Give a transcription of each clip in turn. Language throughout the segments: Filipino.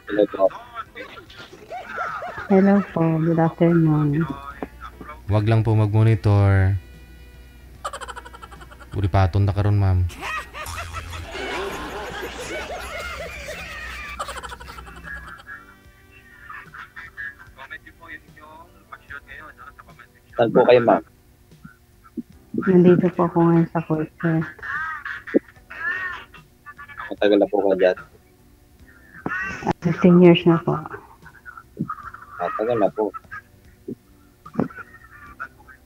Hello po. Hello po, good afternoon. Wag lang po mag-monitor. Uri paton na karon, ma'am. Saan po kayo, ma'am? Nandito po ako ngayon sa court, sir. Matagal na po kayo dyan. 15 years na po. Matagal na po.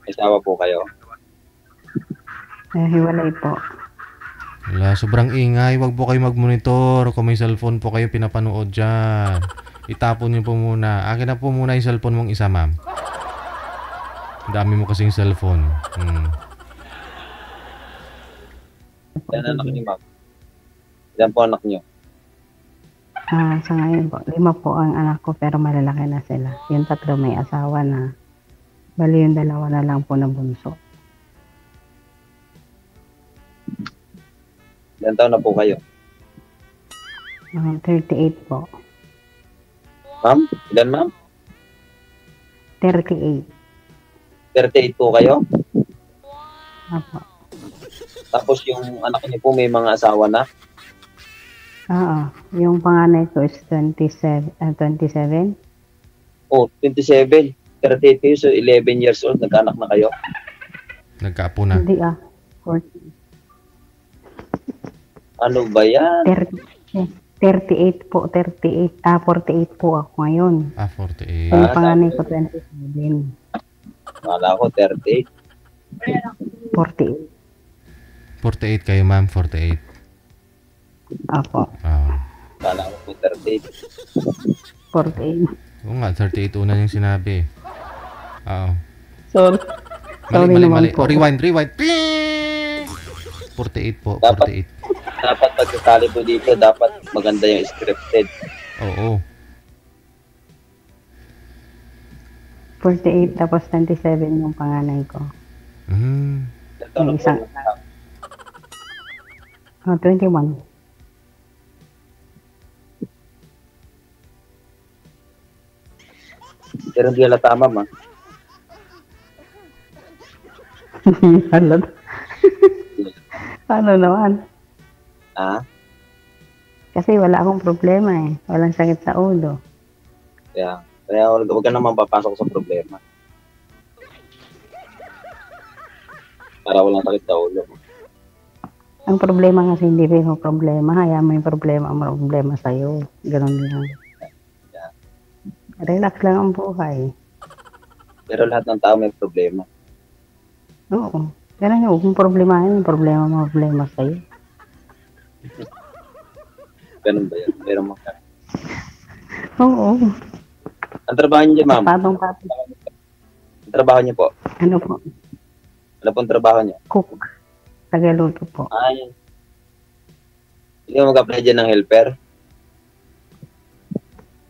May asawa po kayo. Hiwalay po. Wala, sobrang ingay. Wag po kayo mag-monitor. Kung may cellphone po kayo pinapanood dyan. Itapon niyo po muna. Akin na po muna yung cellphone mong isa, ma'am. Ang dami mo kasing cellphone. Yan anak niyo, ma'am. Yan po anak niyo. Sa ngayon po, 5 po ang anak ko pero malalaki na sila. Yung 3 may asawa na. Bali yung 2 na lang po na bunso. Ilan taon na po kayo? 38 po. Ma'am? Ilan, ma'am? 38. 38 po kayo? Apo. Tapos yung anak niyo po may mga asawa na? Oo. Yung panganay ko is 27. Oh, 27. 38 kayo, so 11 years old. Nagkaanak na kayo? Nagkaapo na. Hindi 40. Ano ba yan? 38 po. 48 po ako ngayon. 48. Yung panganay ko 27. Akala ko 38. 48. 48 kayo, ma'am. 48. Apo. Akala ko po 38. 48. Oo nga, 38 una yung sinabi. Oo. Sorry. Mali. po. Rewind. 48 po, 48. Dapat pagkasali po dito, dapat maganda yung scripted. Oo. 48 tapos 27 yung panganay ko. Ito na po. Isang- 21. Pero hindi halata, ma'am. Halot. Paano naman? Kasi wala akong problema eh. Walang sakit sa ulo. Kaya huwag ka naman papasok sa problema. Para walang sakit sa ulo. Ang problema kasi hindi rin yung problema. Hayaan mo yung problema sa'yo. Ganun lang. Relax lang ang buhay. Pero lahat ng tao may problema. Oo. Ganun yun. Kung problemahin, yung problema sa'yo. Ganun ba yan? Pero Oo. ang trabaho niyo, ma'am? Patong-patong. Ang trabaho niyo po? Ano po? Ano pong trabaho niyo? Cook. Tagaluto po. Ay. Hindi mo mag-apply dyan ng helper?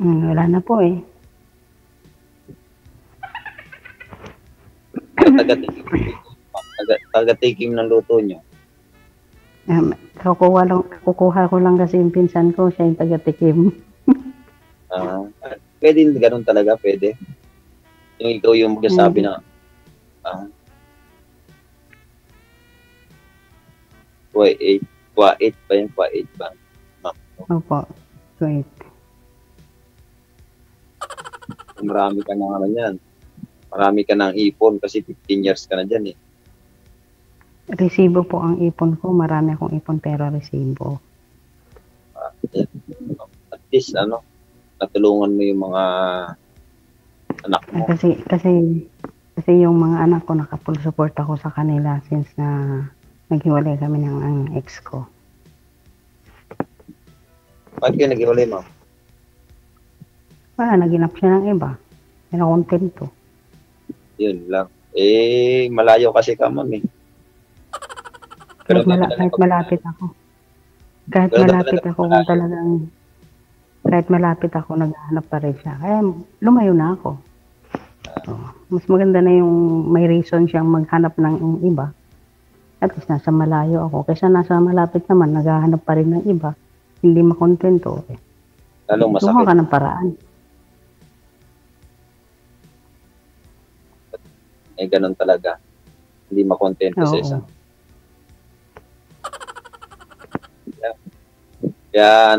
Wala na po eh. Taga-taking ng luto niyo. Kukuha ko lang kasi yung pinsan ko. Siya yung taga-tikim. Pwede ganun talaga, pwede. Yung ikaw yung magsasabi na Kwa8 ba yung Kwa8 ba? Opo. Great. Marami ka na yan. Marami ka ng ipon kasi 15 years ka na dyan eh. Resibo po ang ipon ko. Marami akong ipon pero resibo. At least, natulungan mo yung mga anak mo. Kasi yung mga anak ko, naka-full support ako sa kanila since na naghiwalay kami ng ang ex ko. Bakit kayo naghiwalay, ma'am? Wala, naginap siya ng iba. Pero kontento. Yun lang. Malayo kasi ka, ma'am eh. Kahit malapit ako. Kahit malapit ako, naghahanap pa rin siya. Kaya lumayo na ako. Mas maganda na yung may reason siyang maghanap ng iba. At least nasa malayo ako. Kaysa nasa malapit naman, naghahanap pa rin ng iba. hindi makontento, Lalong gumawa masakit. ka ng paraan. Ganun talaga. Hindi makontento sa Oo. isang. Kaya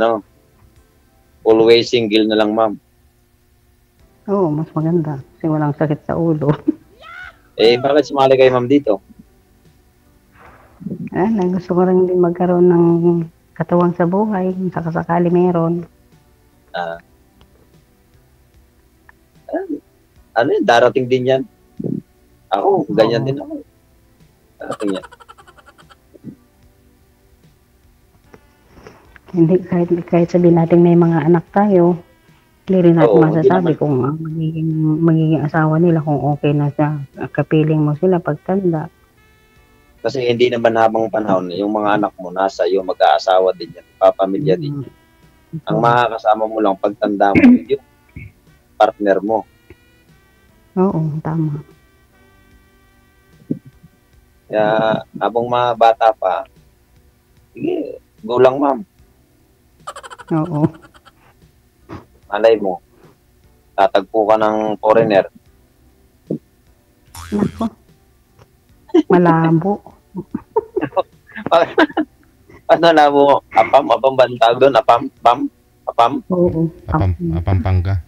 always single na lang, ma'am. Oo, mas maganda. Kasi walang sakit sa ulo. Bakit sumali kayo, ma'am, dito? Gusto ko rin din magkaroon ng katuwang sa buhay. Kung sakasakali meron. Darating din yan. Ako, ganyan din ako. Darating yan. Hindi, kahit sabihin natin may mga anak tayo, hindi rin natin Oo, masasabi hindi kung magiging asawa nila, kung okay na siya. Kapiling mo sila pagtanda. Kasi hindi naman habang panahon, yung mga anak mo nasa iyo, mag-aasawa din yan, papamilya din yan. Ang makakasama mo lang pagtanda mo, yung partner mo. Oo, tama. Kaya habang mga bata pa, sige, go lang, ma'am. Oo. Malay mo, tatagpo ka ng foreigner. Nako. Malabo. Ano na mo? Apam ba ang tawag doon? Apam? Oo. Apampanga.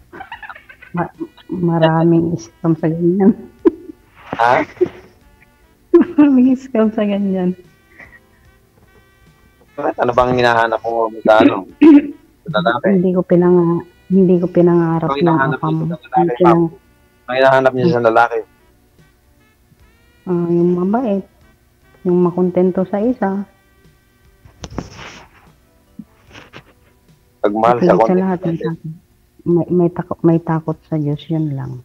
Maraming scam sa ganyan. Ha? Maraming scam sa ganyan. Ano bang hinahanap mo sa ano? Sa lalaki? Hindi ko pinangarap Ang ng hinahanap apam. niyo sa lalaki, ma'am? Ang hinahanap niyo sa lalaki? Yung mabait. Yung makontento sa isa. Pagmahal sa Higit sa konti. lahat, may takot sa Diyos, yun lang.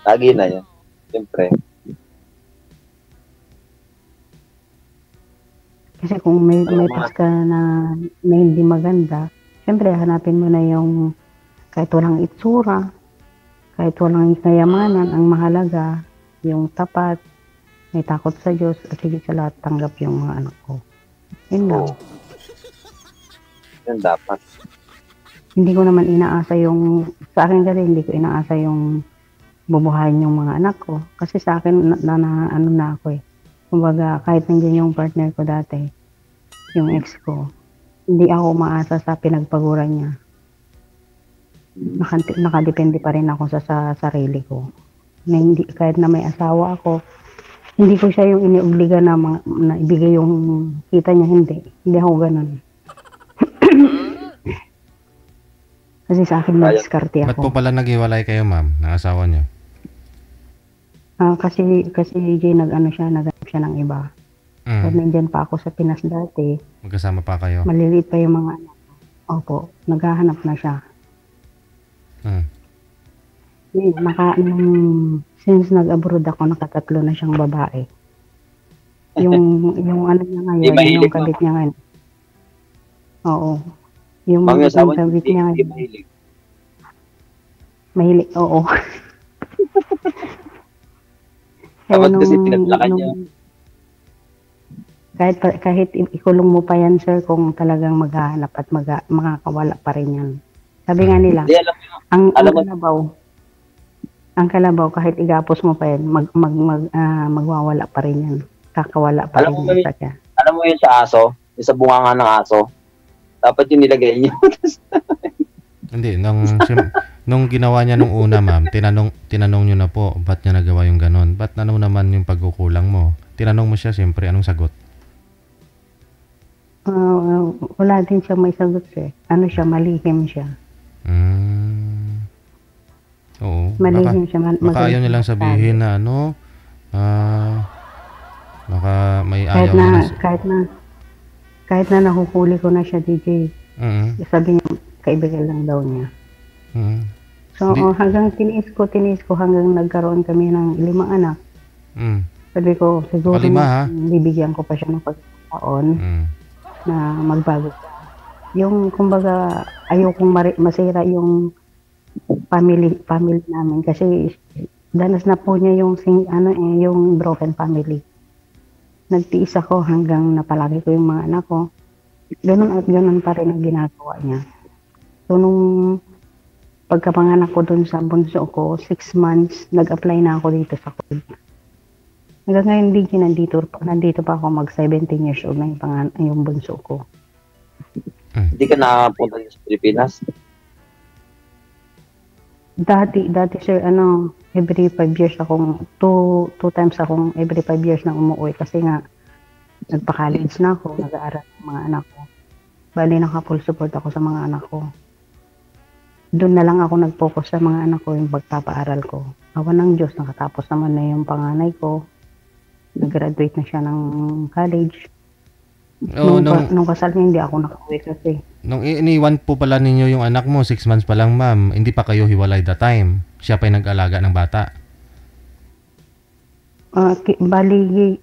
Lagi na yan. Siyempre. Kasi kung may pas ka na hindi maganda, siyempre hanapin mo na yung kahit walang itsura, kahit walang kayamanan, ang mahalaga, yung tapat, may takot sa Diyos, at higit sa lahat tanggap yung mga anak ko. Yun lang. Yan dapat. Hindi ko naman inaasa sa akin kasi hindi ko inaasa yung bubuhayin yung mga anak ko. Kasi sa akin, ano na ako eh. Kumbaga, kahit nandiyan yung partner ko dati, yung ex ko, hindi ako maasa sa pinagpaguran niya. Nakadepende pa rin ako sa sarili ko. Na hindi, kahit na may asawa ako, hindi ko siya yung iniubliga na ibigay yung kita niya, hindi. Hindi ako ganun. Kasi sa akin, madiskarte Ba't po ako. pala naghiwalay kayo, ma'am, ng asawa niyo? Kasi Jay, nag-ano siya ng iba. Kahit nandyan pa ako sa Pinas dati, Magkasama pa kayo? maliliit pa yung mga anak ko. Opo, naghahanap na siya. Since nag-abroad ako, nakatatlo na siyang babae. Yung ano niya ngayon, yung kabit niya ngayon. Oo. Yung kabit niya ngayon. Mahilig, oo. Dapat kasi pinaglakan niya. Kahit ikulong mo pa yan, sir, kung talagang maghahanap at makakawala pa rin yan. Sabi nga nila, ang kalabaw, kahit igapos mo pa yan, magwawala pa rin yan. Kakawala pa rin yan sa kanya. Alam mo yun sa aso? Yung sa bunganga ng aso? Dapat yung nilagay niyo. Hindi, nung ginawa niya nung una, ma'am, tinanong niyo na po, ba't niya nagawa yung ganon? Ba't naman yung pagkukulang mo? Tinanong mo siya, siyempre, anong sagot? Wala din siya may sagot eh. Ano siya, malihim siya. Oo. Malihim siya. Baka ayaw niya lang sabihin na baka may ayaw niya kahit na nakuhuli ko na siya, DJ. Sabi niya, kaibigan lang daw niya. So, hanggang tiniis ko hanggang nagkaroon kami ng 5 anak. Sabi ko, siguro bibigyan ko pa siya ng pagkakataon na magbago siya. Yung, kumbaga, ayokong masira yung family namin kasi danas na po niya yung broken family. Nagtiis ako hanggang napalaki ko yung mga anak ko. Ganun at ganun pa rin ang ginagawa niya. So, nung pagkapanganak ko dun sa bunso ko, 6 months, nag-apply na ako dito sa college. Hanggang ngayon, hindi nandito pa ako mag 17 years old na yung bunso ko. Hindi ka nakapunta sa Pilipinas? Dati sir, every 5 years akong, two times akong every 5 years na umuwi kasi nga, nagpa-college na ako, nag-aaral ng mga anak ko. Bali, naka-full support ako sa mga anak ko. Doon na lang ako nag-focus sa mga anak ko, yung pagpapaaral ko. Awa ng Diyos, nakatapos naman na yung panganay ko. Nag-graduate na siya ng college. Nung kasal niya, hindi ako nakauwi kasi. Nung iniwan po pala ninyo yung anak mo, 6 months pa lang, ma'am, hindi pa kayo hiwalay that time. Siya pa yung nag-alaga ng bata. Bali,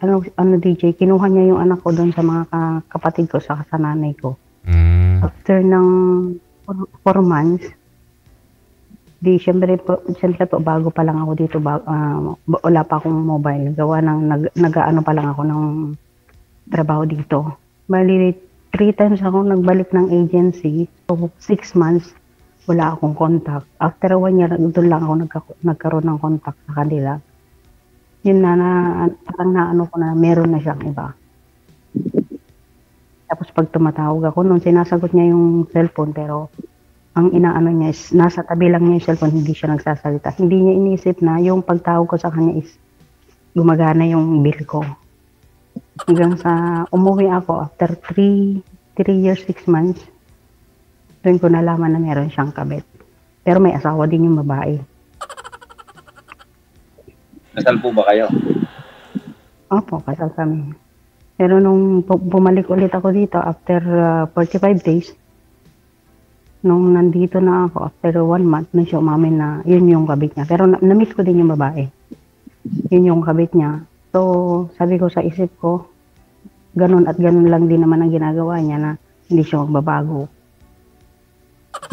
DJ, kinuha niya yung anak ko doon sa mga kapatid ko, sa nanay ko. After ng 4 months, siyempre po, bago pa lang ako dito, wala pa akong mobile. Gawa ng, nag-ano pa lang ako ng trabaho dito. Bali, 3 times ako nagbalik ng agency. So, 6 months, wala akong contact. After 1 year, doon lang ako nagkaroon ng contact sa kanila. Yun parang naano ko na meron na siyang iba. Tapos pag tumatawag ako, nung sinasagot niya yung cellphone, pero ang inaano niya is, nasa tabi lang niya yung cellphone, hindi siya nagsasalita. Hindi niya inisip na yung pagtawag ko sa kanya is gumagana yung bill ko. Hanggang sa umuwi ako after 3 years, 6 months, doon ko nalaman na meron siyang kabit. Pero may asawa din yung babae. Kasal po ba kayo? Opo, kasal kami. Pero nung bumalik ulit ako dito after 45 days, nung nandito na ako after 1 month, na siya umamin na yun yung kabit niya. Pero na-meet ko din yung babae. Yun yung kabit niya. So, sabi ko sa isip ko, ganun at ganun lang din naman ang ginagawa niya na hindi siya magbabago.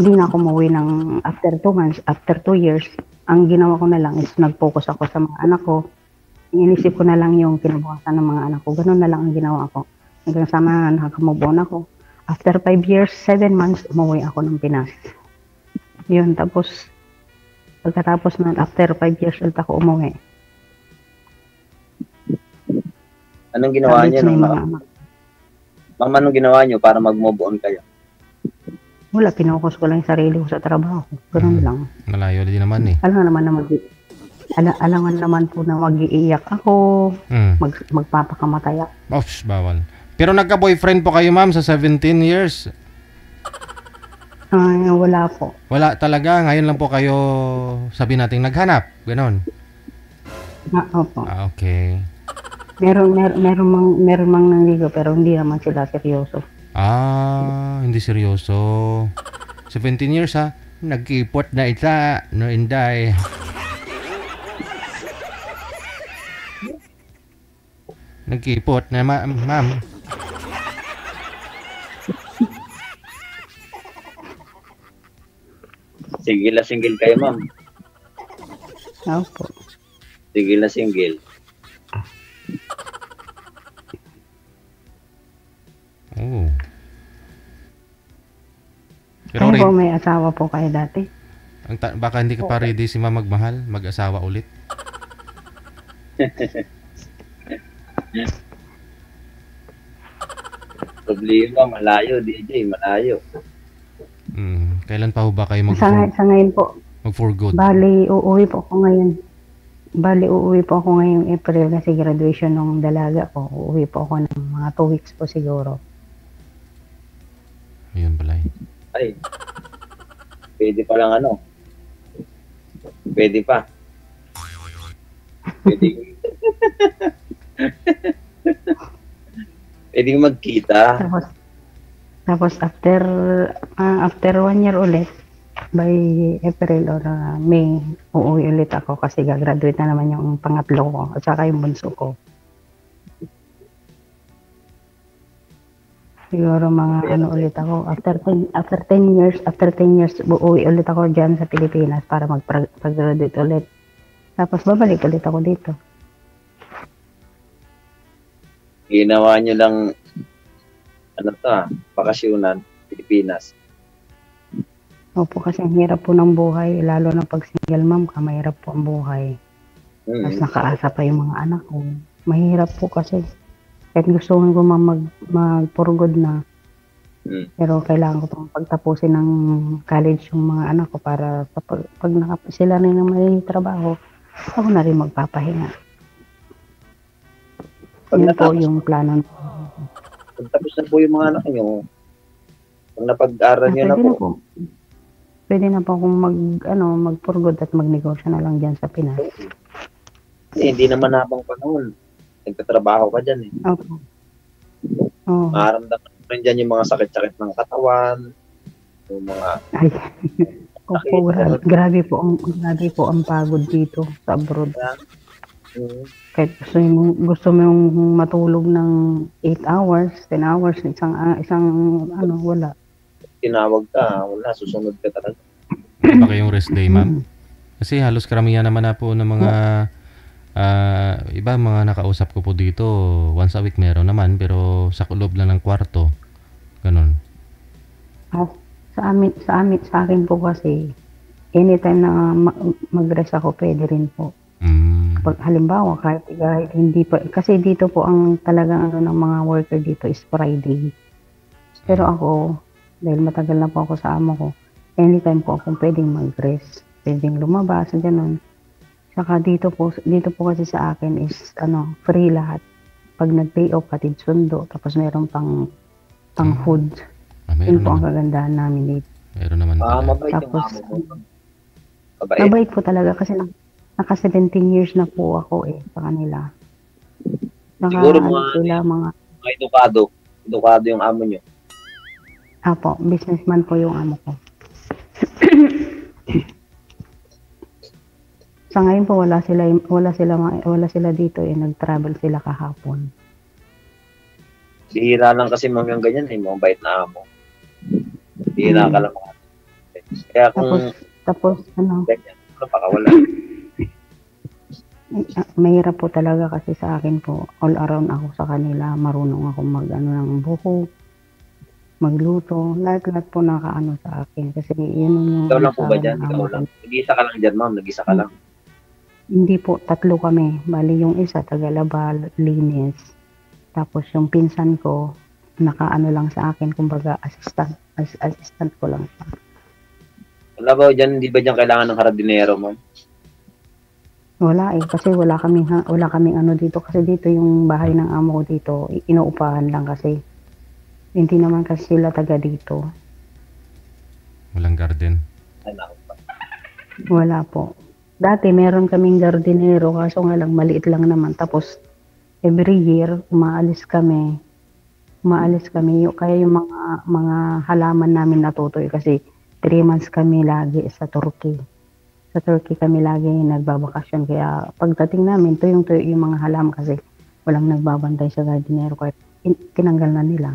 Hindi na ako umuwi ng after 2 months, after 2 years, ang ginawa ko na lang is nag-focus ako sa mga anak ko. Inisip ko na lang yung kinabukasan ng mga anak ko. Ganun na lang ang ginawa ko. Hanggang sama nakakamove on ako. After 5 years, 7 months, umuwi ako ng Pinas. Yun, tapos pagkatapos na after 5 years ulit ako umuwi. Anong ginawa niyo? Ma'am, anong ginawa niyo para mag-move on kayo? Wala, pinokus ko lang yung sarili ko sa trabaho. Ganun lang. Malayo din naman eh. Alam naman po na mag-iiyak ako, magpapakamatay ako. Oops, bawal. Pero nagka-boyfriend po kayo, ma'am, sa 17 years? Wala po. Wala talaga? Ngayon lang po kayo, sabi natin, naghanap? Ganon? Opo. Okay. Meron mang nanligo pero hindi naman sila seryoso. Hindi seryoso. 17 years ha? Nagkipot na isa, no inday. Nagkipot na ma'am. Single na single kayo, ma'am. Opo. Single na single. Oh. Pero po may asawa po kayo dati? Baka hindi ka pa ready si ma'am magmahal, mag-asawa ulit. Problema, malayo, DJ, malayo. Kailan pa ho ba kayo sa ngayon po, mag-for good? Bali, uuwi po ako ngayong April kasi graduation ng dalaga ko. Uuwi po ako ng mga 2 weeks po siguro. Ayun pala eh. Ay, pwede pa lang Pwede pa. Pwede magkita. Tapos after 1 year ulit, by April or May, uuwi ulit ako kasi gagraduate na naman yung pangatlo ko at saka yung bunso ko. Siguro mga ulit ako, after 10 years, uuwi ulit ako dyan sa Pilipinas para mag-graduate ulit. Tapos babalik ulit ako dito. Ginawa nyo lang, Bakasyunan, Pilipinas. Opo, kasi ang hirap po ng buhay, lalo na pag single mom ka, mahirap po ang buhay. Tapos nakaasa pa yung mga anak ko. Mahirap po kasi. Kahit gusto ko magpurgod na. Pero kailangan ko pang pagtapusin ng college yung mga anak ko para pag sila na yung may trabaho, ako na rin magpapahinga. Yun po yung plano. Pag tapos na po yung mga anak nyo, pag napag-aral nyo na po. Pwede na po akong magpurgod at magnegosyo na lang dyan sa Pinas. Hindi naman habang panahon. Nagtatrabaho ka dyan eh. Opo. Oh. Maramdaman mo rin dyan yung mga sakit-sakit ng katawan. Yung mga... Ay. Opo, grabe po ang pagod dito sa abroad. Kahit gusto mo yung matulog ng 8 hours, 10 hours, isang wala. Tinawag ka, wala, susunod ka talaga. Ba kayong rest day, ma'am? Kasi halos karamihan naman na po ng mga iba mga nakausap ko po dito, once a week meron naman, pero sa loob lang ng kwarto. Ganun. Sa akin po kasi, anytime na mag-rest ako, pwede rin po. Pag halimbawa, kahit hindi pa, kasi dito po ang talagang ng mga worker dito is Friday. Pero ako, dahil matagal na po ako sa amo ko, anytime po akong pwedeng mag-rest, pwedeng lumabas, gano'n. Saka dito po kasi sa akin is free lahat. Pag nag-pay off, hatid sundo, tapos meron pang food. Yun po ang kagandahan namin dito. Meron naman pala. Mabait tapos, yung amo mo. Mabait po talaga kasi naka 17 years na po ako sa kanila. Siguro mga edukado yung amo nyo. Apo, businessman po yung amo ko. Sa ngayon po wala sila dito nag-travel sila kahapon. Bihira lang kasi mga ganyan mga bait na amo. Bihira ka lang mga. Kaya kung tapos ganyan, baka wala. Mahirap po talaga kasi sa akin po, all around ako sa kanila, marunong ako ng buko, magluto, lahat po nakaano sa akin kasi yun yung ikaw lang po ba dyan? Ikaw lang? Nag-isa ka lang dyan, ma'am? Nag-isa ka lang? Hindi po, 3 kami. Bali yung isa, tagalabal, linis. Tapos yung pinsan ko, nakaano lang sa akin, kumbaga assistant ko lang siya. Wala ba dyan, hindi ba dyan kailangan ng hardinero, ma'am? Wala kasi wala kaming dito kasi dito yung bahay ng amo ko dito, inuupahan lang kasi. Hindi naman kasi sila taga dito. Walang garden? Wala po. Dati meron kaming gardinero kaso nga lang maliit lang naman. Tapos every year umaalis kami. Kaya yung mga halaman namin natutoy kasi 3 months kami lagi sa Turkey. Sa Turkey kami lagi nagbabakasyon. Kaya pagdating namin, tuyong yung mga halaman kasi walang nagbabantay sa gardinero. Kaya tinanggal na nila.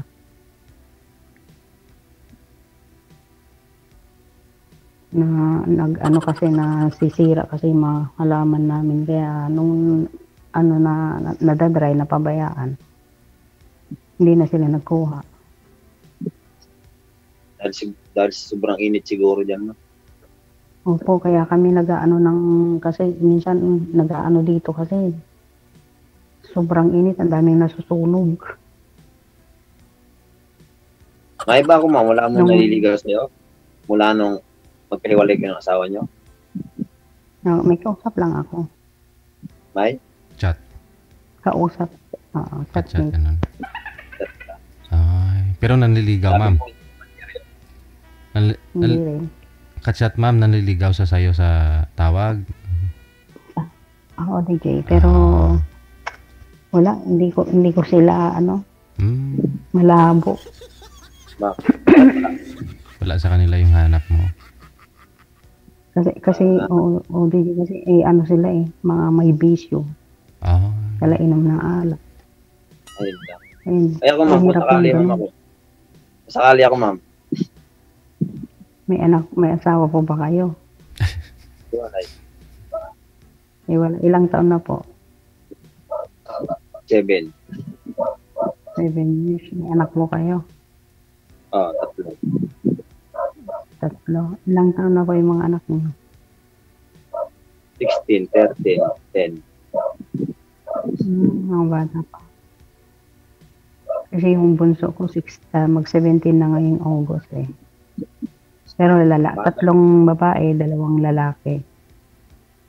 Kasi nasisira kasi yung mga halaman namin. Kaya nung nadadry, napabayaan. Hindi na sila nagkuha. Dahil sobrang init siguro dyan, no? Opo, kaya kami kasi minsan dito kasi sobrang init, ang daming nasusunog. May iba ako, ma'am, wala mo naliligaw sa'yo? Mula nung magkahiwalay kayo ng asawa nyo? May kausap lang ako. May? Chat? Kausap. Chat ganun. Pero nanliligaw, ma'am? Hindi rin. Kachat, ma'am, nanliligaw sa sayo sa tawag? Ako, DJ. Pero wala, hindi ko sila malabo. Wala sa kanila yung hanap mo? Kasi DJ kasi sila mga may bisyo. Kala inom ng alak. Ayun lang. Ay ako, ma'am, sakali ako, ma'am. May asawa po ba kayo? Wala. Ilang taon na po? 7. 7 years. May anak mo kayo? Tatlo. Tatlo. Ilang taon na po yung mga anak niyo? 16, 13, 10. Mga bata pa. Kasi yung bunso ko, mag-17 na ngayong August eh. Pero tatlong babae, 2 lalaki.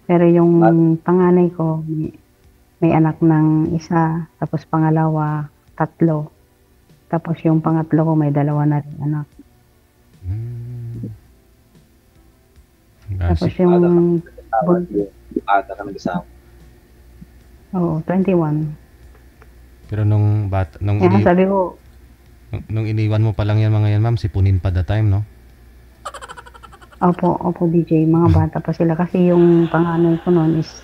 Pero yung panganay ko, may anak ng isa, tapos pangalawa, 3. Tapos yung pangatlo ko, may 2 na rin anak. Tapos yung Aga ka nag-asawa. Oo, 21. Pero nung sabi ko, nung iniwan mo pa lang yan mga yan, ma'am, sipunin pa that time, no? Opo, DJ. Mga bata pa sila. Kasi yung panganay ko noon is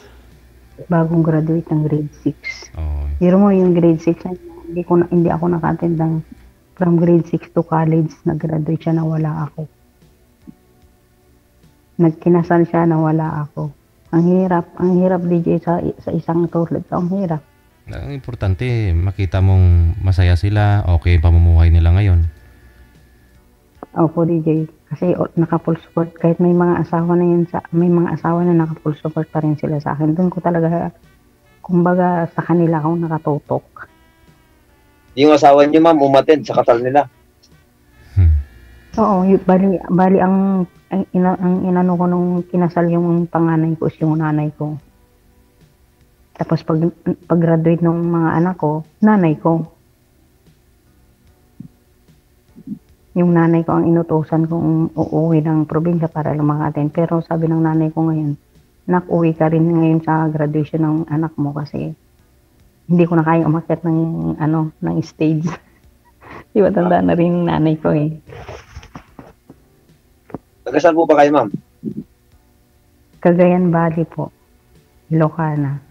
bagong graduate ng grade 6. Oh. Pero mo yung grade 6, hindi ako naka-attend ng from grade 6 to college. Nag-graduate siya na wala ako. Nagkinasal siya na wala ako. Ang hirap DJ sa isang tulad. Ang hirap. Ang importante, makita mong masaya sila, okay pamumuhay nila ngayon. Opo, DJ. Kasi naka-full support. Kahit may mga asawa na naka-full support pa rin sila sa akin. Doon ko talaga, kumbaga, sa kanila ako nakatutok. Yung asawa niyo, ma'am, umattend sa kasal nila. Oo, bali ang inano ko nung kinasal yung panganay ko is yung nanay ko. Tapos pag-graduate ng mga anak ko, nanay ko. Yung nanay ko ang inutusan kong uuwi ng probinsya para lumakatin. Pero sabi ng nanay ko ngayon, nak, uwi ka rin ngayon sa graduation ng anak mo kasi hindi ko na kaya umakyat ng stage. Di ba tanda na rin yung nanay ko eh. Taga-saan po ba kayo, ma'am? Cagayan Valley po. Ilocana.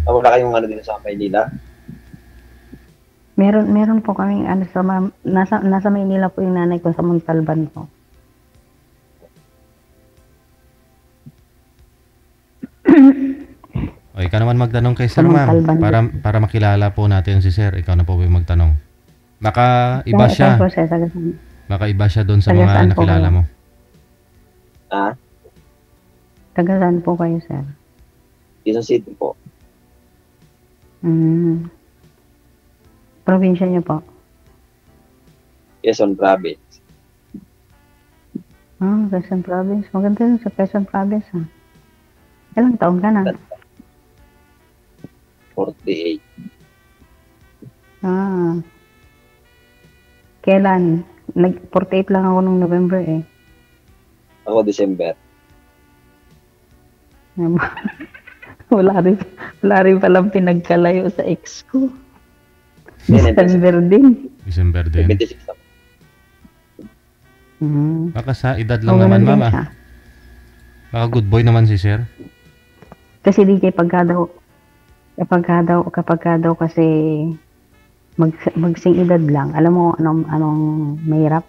Wala kayong dito sa Maynila? Meron po kaming nasa Maynila po yung nanay ko sa Montalban po. O, ikaw naman magtanong kay Sir, ma'am. Para makilala po natin si Sir. Ikaw na po magtanong. Baka iba siya. Baka iba siya doon sa mga nakilala mo. Taga-saan po kayo, Sir? Quezon City po. Probinsya niyo po? Quezon Province. Quezon Province. Maganda yun sa Quezon Province, ha? Ilang taon ka na? 48. Kailan? 48 lang ako nung November eh. Ako December. Wala rin palang pinagkalayo sa ex ko. December din. December din. 76 ako. Baka sa edad lang naman, mama. Baka good boy naman si Sir. Kasi DJ, kapag daw kasi magsing edad lang. Alam mo anong mahirap?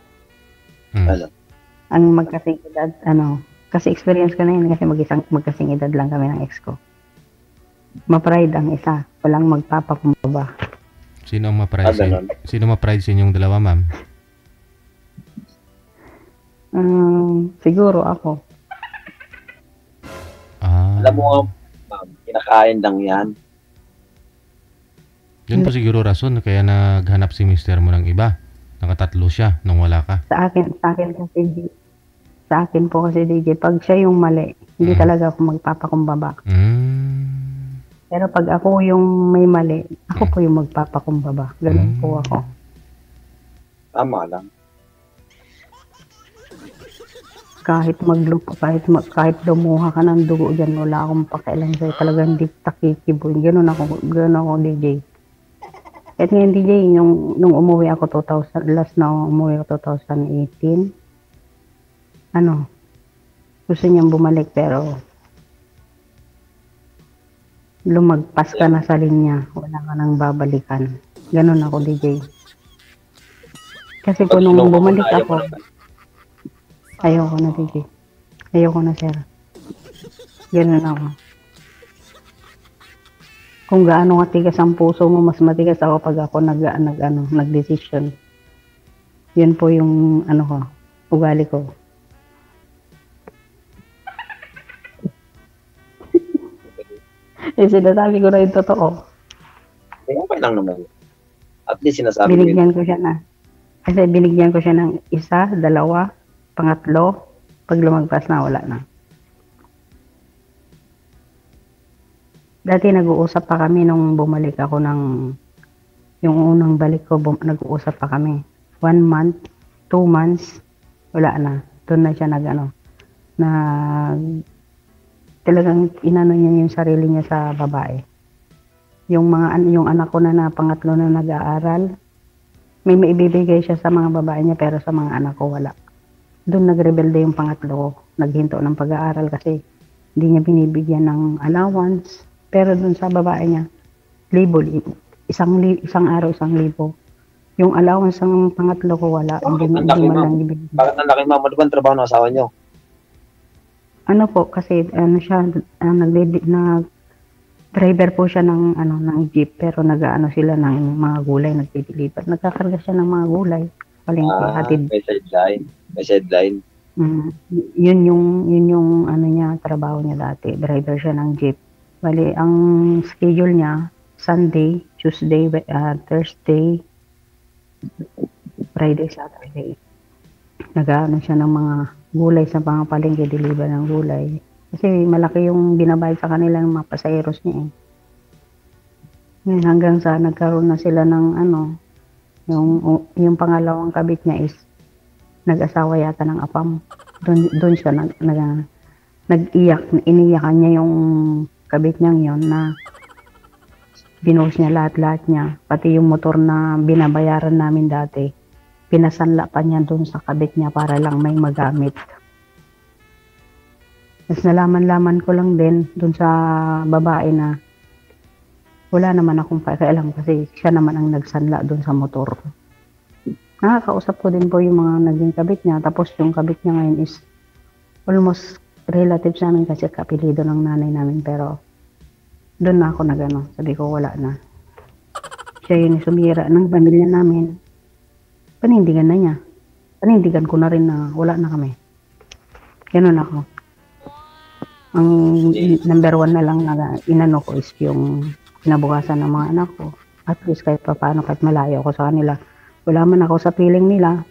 Ang magkasing edad, kasi experience ko na yun kasi magkasing edad lang kami ng ex ko. Ma-pride ang isa, walang magpapakumbaba. Sino ang ma-pride Sino ma-pride sa inyong dalawa, ma'am? Siguro ako. Alam mo nga, ma'am, kinakain lang yan. Yun po siguro rason kaya naghanap si mister mo ng iba. Nakatatlo siya nung wala ka. Sa akin po kasi DJ, pag siya yung mali, hindi talaga ako magpapakumbaba. Pero pag ako yung may mali, ako po yung magpapakumbaba. Ganun po ako. Tama lang. Kahit lumuha ka ng dugo dyan, wala akong pakialam sa'yo. Talagang hindi takikiboy. Ganun ako DJ. Kahit ngayon DJ, nung umuwi ako last na umuwi ako 2018, gusto niyang bumalik pero lumagpas ka na sa linya, wala ka nang babalikan. Ganun ako DJ. Kasi kung nung bumalik ako, ayoko na DJ. Ayoko na, sir. Ganun ako. Kung gaano katigas ang puso mo, mas matigas ako pag ako nag-decision. Yun po yung ano ko, ugali ko. Sinasabi ko na yung totoo. Okay lang naman. At least sinasabi binigyan ko siya kasi binigyan ko siya ng 1, 2, 3, pag lumagpas na wala na. Dati nag-uusap pa kami nung bumalik ako yung unang balik ko, nag-uusap pa kami. 1 month, 2 months, wala na. Doon na siya talagang inano niya yung sarili niya sa babae. Yung anak ko na pangatlo na nag-aaral, may maibibigay siya sa mga babae niya pero sa mga anak ko wala. Doon nagrebelde yung pangatlo ko, naghinto ng pag-aaral kasi hindi niya binibigyan ng allowance. Pero doon sa babae niya, isang araw, 1,000. Yung allowance ng pangatlo ko wala, hindi man lang ibigay. Bakit ang laki, ma'am? Ano ba ang trabaho ng asawa niyo? Ano po, kasi driver po siya ng jeep, pero sila ng mga gulay, nagtitilipat. Nagkakarga siya ng mga gulay. Palengke, hatid. May sideline. Yun yung niya, trabaho niya dati. Driver siya ng jeep. Bali, ang schedule niya, Sunday, Tuesday, Thursday, Friday, Saturday. Siya ng mga gulay sa mga palengke, deliver ng gulay. Kasi malaki yung binabayad sa kanila ng mga pasayeros niya eh. Ngayon, hanggang sa nagkaroon na sila ng yung pangalawang kabit niya is nag-asawa yata ng apam. Doon siya nag-iyak, iniyakan niya yung kabit niyang yon na binuhos niya lahat-lahat niya. Pati yung motor na binabayaran namin dati, pinasanla pa niya doon sa kabit niya para lang may magamit. Tapos nalaman ko lang din doon sa babae na wala naman akong pakialam kasi siya naman ang nagsanla doon sa motor. Nakakausap ko din po yung mga naging kabit niya. Tapos yung kabit niya ngayon is almost relatives namin kasi kapilido ng nanay namin. Pero doon na ako sabi ko wala na. Siya yung sumira ng pamilya namin. Panindigan na niya. Panindigan ko na rin na wala na kami. Ganun ako. Ang number 1 na lang na inano ko is yung kinabukasan ng mga anak ko. At least kahit paano, kahit malayo ako sa kanila, wala man ako sa piling nila,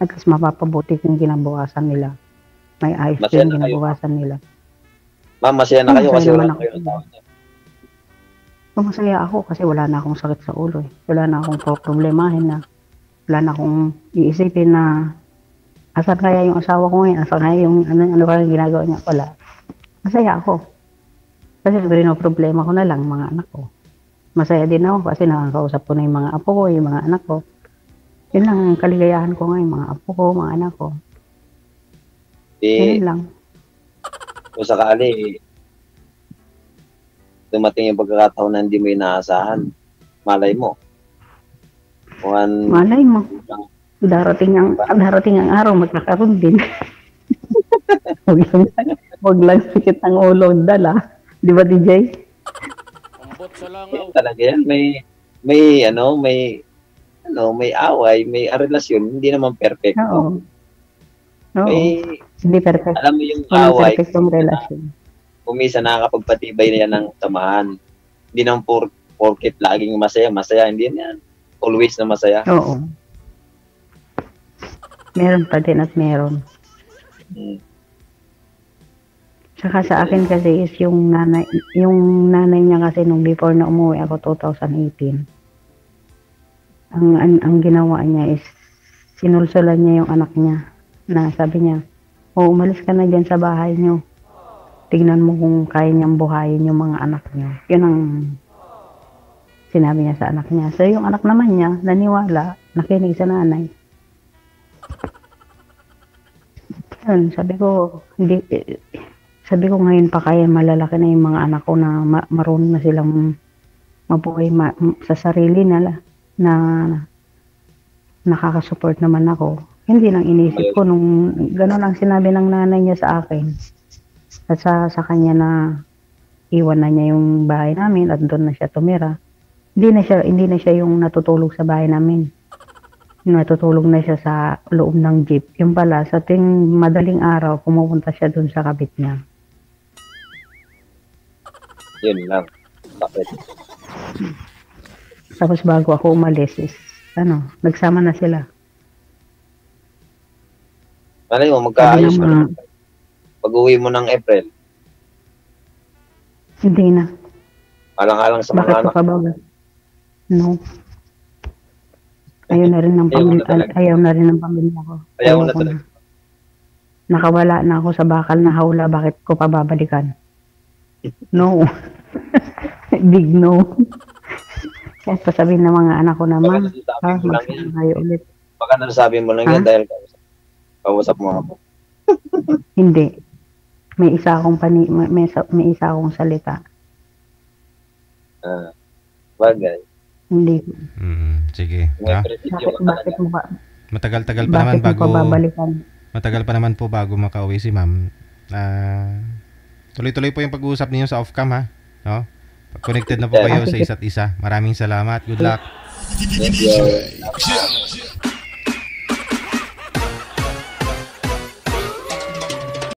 at least mapapabuti yung kinabukasan nila. May ayos yung kinabukasan nila. Ma'am, masaya na kayo kasi wala na kayo asawa niya. Masaya ako kasi wala na akong sakit sa ulo eh. Wala na akong problemahin na wala na akong iisipin na asan kaya yung asawa ko ngayon, asan kaya yung ano kaya ginagawa niya. Wala. Masaya ako. Kasi problema ko na lang mga anak ko. Masaya din ako kasi nakakausap ko na yung mga apo ko, yung mga anak ko. Yun lang ang kaligayahan ko ngayon, mga apo ko, mga anak ko. Yun lang. Kung sakali, dumating yung pagkakataon na hindi mo inaasahan, malay mo. Malay mo. Darating ang araw, magkakaroon din. Huwag lang sikit ang ulo dala. Di ba, DJ? Talaga yan. May away, may relasyon. Hindi naman perfect. Oo. Hindi perfect. Alam mo yung away. Perfectong relasyon. Umisa nakakapagpatibay na yan ng samahan. Hindi naman porket laging masaya. Hindi yan. Always na masaya. Oo. Meron pa din at meron. Saka sa akin kasi is yung nanay niya kasi nung before na umuwi ako 2018. Ang ginawa niya is sinulsulan niya yung anak niya. Na sabi niya, umalis ka na dyan sa bahay niyo. Tignan mo kung kaya niyang buhayin yung mga anak niyo. Yun ang sinabi niya sa anak niya. So yung anak naman niya, naniwala, nakinig sa nanay. Yun, sabi ko ngayon pa kaya malalaki na yung mga anak ko na marunong na silang mabuhay sa sarili nila na nakakasupport naman ako. Hindi lang inisip ko nung gano'n ang sinabi ng nanay niya sa akin at sa kanya na iwan na niya yung bahay namin at doon na siya tumira. Hindi na siya yung natutulog sa bahay namin. natutulog na siya sa loob ng jeep. Yung pala, sa ting madaling araw, pumupunta siya dun sa kabit niya. Yun lang. Bakit? Tapos bago ako umalis is, nagsama na sila. Malay mo, magkaayos na. Pag-uwi mo ng April, Hindi na. alang-alang sa mga Bakit anak. ka ba? No. Ayaw na rin ng pamilya, ayaw na rin ng pamilya ko. Ayaw na ko talaga. Nakawala na ako sa bakal na hawla, bakit ko pa babalikan? No. Big no. Kaya pasabihin ng mga anak ko naman, magsasabi kayo ulit. Baka nasabi mo lang yan dahil kausap mo ako. Hindi. May isa akong may isa akong salita. Bagay. Hindi. Sige. Bakit mo ba? Matagal-tagal pa naman bago babalikan? Matagal pa naman po bago makauwi si ma'am. Tuloy-tuloy po yung pag-uusap niyo sa off-cam, ha? No? Connected na po kayo sa isa't isa. Maraming salamat. Good luck. Thank you.